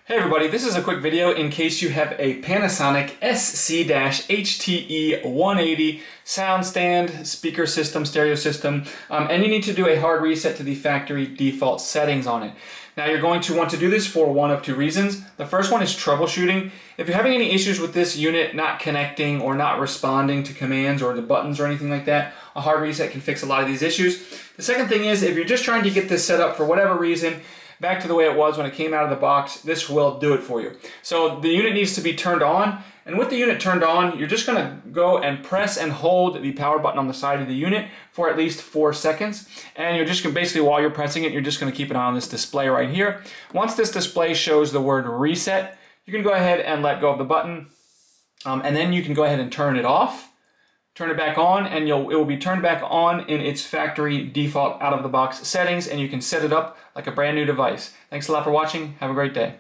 Hey everybody, this is a quick video in case you have a Panasonic SC-HTE180 sound stand, speaker system, stereo system, and you need to do a hard reset to the factory default settings on it. Now you're going to want to do this for one of two reasons. The first one is troubleshooting. If you're having any issues with this unit not connecting or not responding to commands or the buttons or anything like that, a hard reset can fix a lot of these issues. The second thing is if you're just trying to get this set up for whatever reason, back to the way it was when it came out of the box, this will do it for you. So the unit needs to be turned on, and with the unit turned on, you're just gonna go and press and hold the power button on the side of the unit for at least 4 seconds. And you're just gonna, basically while you're pressing it, you're just gonna keep it on this display right here. Once this display shows the word reset, you can go ahead and let go of the button, and then you can go ahead and turn it off. Turn it back on, and it will be turned back on in its factory default out of the box settings, and you can set it up like a brand new device. Thanks a lot for watching. Have a great day.